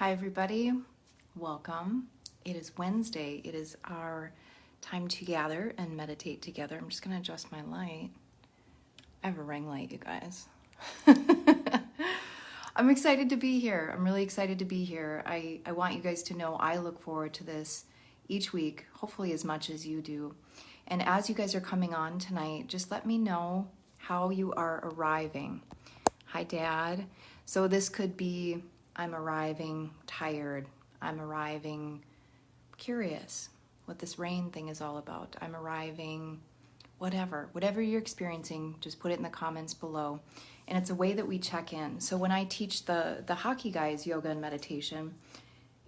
Hi everybody, welcome. It is Wednesday. It is our time to gather and meditate together. I'm just going to adjust my light. I have a ring light, you guys. I'm excited to be here. I'm really excited to be here. I want you guys to know I look forward to this each week, hopefully as much as you do. And as you guys are coming on tonight, just let me know how you are arriving. Hi, Dad. So this could be, I'm arriving tired. I'm arriving curious what this rain thing is all about. I'm arriving whatever you're experiencing, just put it in the comments below. And it's a way that we check in. So when I teach the hockey guys yoga and meditation,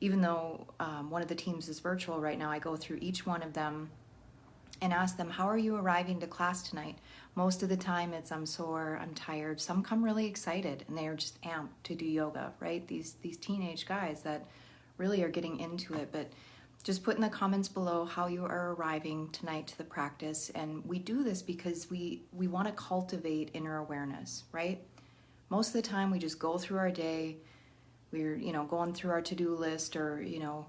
even though one of the teams is virtual right now, I go through each one of them and ask them, how are you arriving to class tonight? Most of the time it's, I'm sore, I'm tired. Some come really excited and they are just amped to do yoga, right? These teenage guys that really are getting into it. But just put in the comments below how you are arriving tonight to the practice. And we do this because we want to cultivate inner awareness, right? Most of the time we just go through our day, we're going through our to-do list, or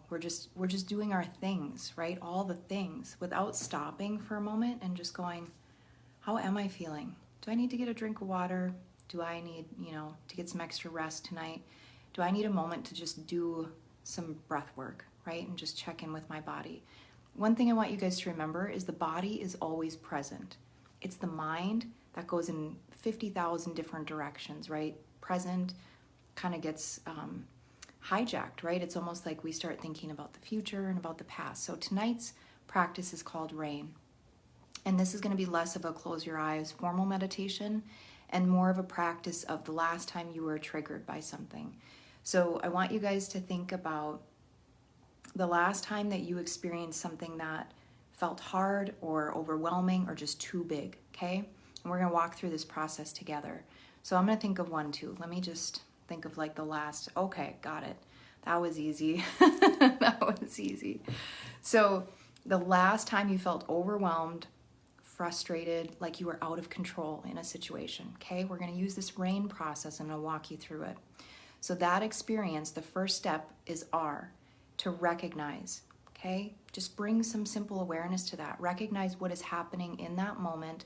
we're just doing our things, right? All the things without stopping for a moment and just going, how am I feeling? Do I need to get a drink of water? Do I need to get some extra rest tonight? Do I need a moment to just do some breath work, right? And just check in with my body. One thing I want you guys to remember is the body is always present. It's the mind that goes in 50,000 different directions, right? Present kind of gets hijacked, right? It's almost like we start thinking about the future and about the past. So tonight's practice is called R.A.I.N. And this is going to be less of a close your eyes formal meditation and more of a practice of the last time you were triggered by something. So I want you guys to think about the last time that you experienced something that felt hard or overwhelming or just too big, okay? And we're going to walk through this process together. So I'm going to think of one, too. Let me just think of like the last, okay, got it. That was easy. That was easy. So the last time you felt overwhelmed, frustrated, like you were out of control in a situation, okay? We're going to use this R.A.I.N process and I'll walk you through it. So that experience, the first step is R, to recognize, okay? Just bring some simple awareness to that. Recognize what is happening in that moment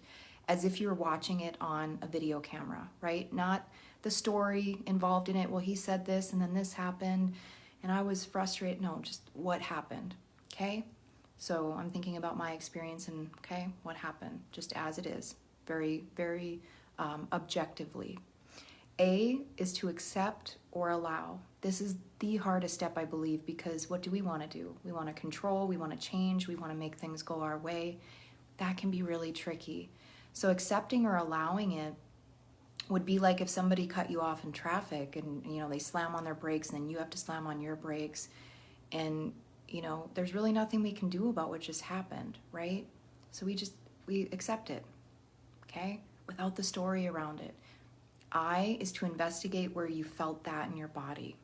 as if you're watching it on a video camera, right? Not the story involved in it. Well, he said this and then this happened and I was frustrated. No, just what happened, okay? So I'm thinking about my experience and, okay, what happened? Just as it is, very, very objectively. A is to accept or allow. This is the hardest step, I believe, because what do we want to do? We want to control, we want to change, we want to make things go our way. That can be really tricky. So accepting or allowing it would be like if somebody cut you off in traffic and, they slam on their brakes and then you have to slam on your brakes. And, there's really nothing we can do about what just happened, right? So we accept it, okay? Without the story around it. I is to investigate where you felt that in your body.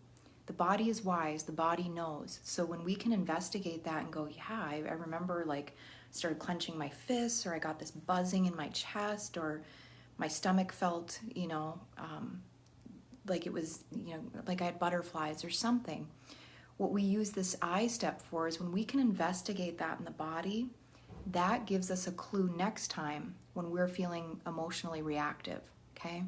The body is wise, the body knows. So when we can investigate that and go, yeah, I remember started clenching my fists, or I got this buzzing in my chest, or my stomach felt, like it was, like I had butterflies or something. What we use this I step for is when we can investigate that in the body, that gives us a clue next time when we're feeling emotionally reactive, okay?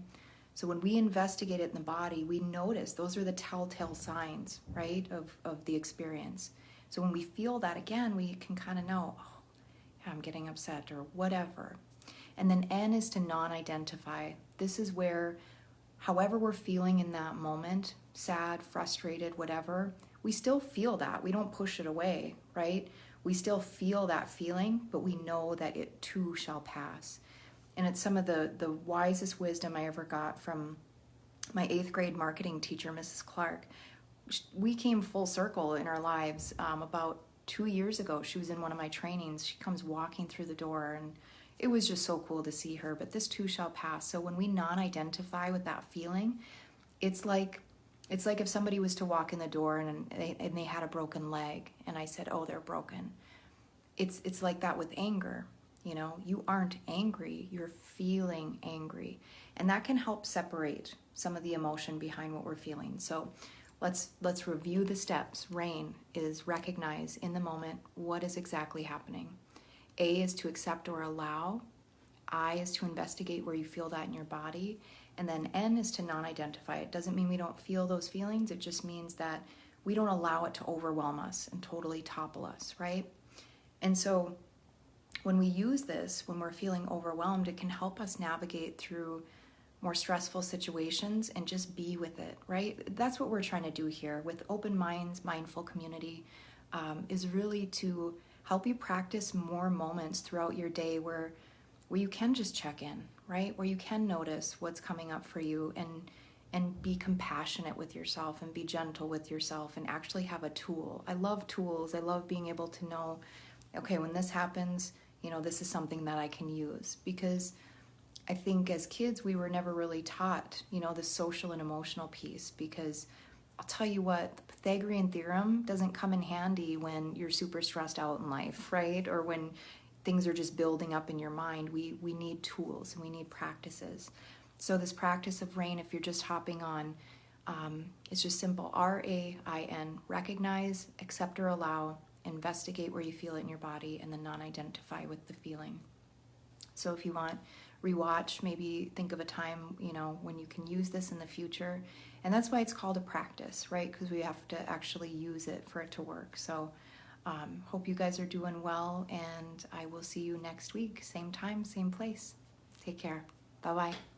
So when we investigate it in the body, we notice those are the telltale signs, right, of the experience. So when we feel that again, we can kind of know, oh, yeah, I'm getting upset or whatever. And then N is to non-identify. This is where, however we're feeling in that moment, sad, frustrated, whatever, we still feel that. We don't push it away, right? We still feel that feeling, but we know that it too shall pass. And it's some of the wisest wisdom I ever got from my 8th grade marketing teacher, Mrs. Clark. We came full circle in our lives about 2 years ago. She was in one of my trainings. She comes walking through the door, and it was just so cool to see her. But this too shall pass. So when we non-identify with that feeling, it's like if somebody was to walk in the door and they had a broken leg, and I said, oh, they're broken. It's like that with anger. You aren't angry, you're feeling angry. And that can help separate some of the emotion behind what we're feeling. So Let's review the steps. R.A.I.N is recognize in the moment what is exactly happening. A is to accept or allow. I is to investigate where you feel that in your body. And then N is to non-identify. It doesn't mean we don't feel those feelings. It just means that we don't allow it to overwhelm us and totally topple us, right? And so when we use this, when we're feeling overwhelmed, it can help us navigate through more stressful situations and just be with it, right? That's what we're trying to do here with Open Minds, Mindful Community, is really to help you practice more moments throughout your day where you can just check in, right? Where you can notice what's coming up for you and be compassionate with yourself and be gentle with yourself and actually have a tool. I love tools. I love being able to know, okay, when this happens, this is something that I can use, because I think as kids, we were never really taught, the social and emotional piece, because I'll tell you what, the Pythagorean theorem doesn't come in handy when you're super stressed out in life, right? Or when things are just building up in your mind. We need tools and we need practices. So this practice of R.A.I.N, if you're just hopping on, it's just simple. R.A.I.N, recognize, accept or allow, investigate where you feel it in your body, and then non-identify with the feeling. So if you want, rewatch, maybe think of a time, when you can use this in the future. And that's why it's called a practice, right? Because we have to actually use it for it to work. So hope you guys are doing well, and I will see you next week. Same time, same place. Take care. Bye-bye.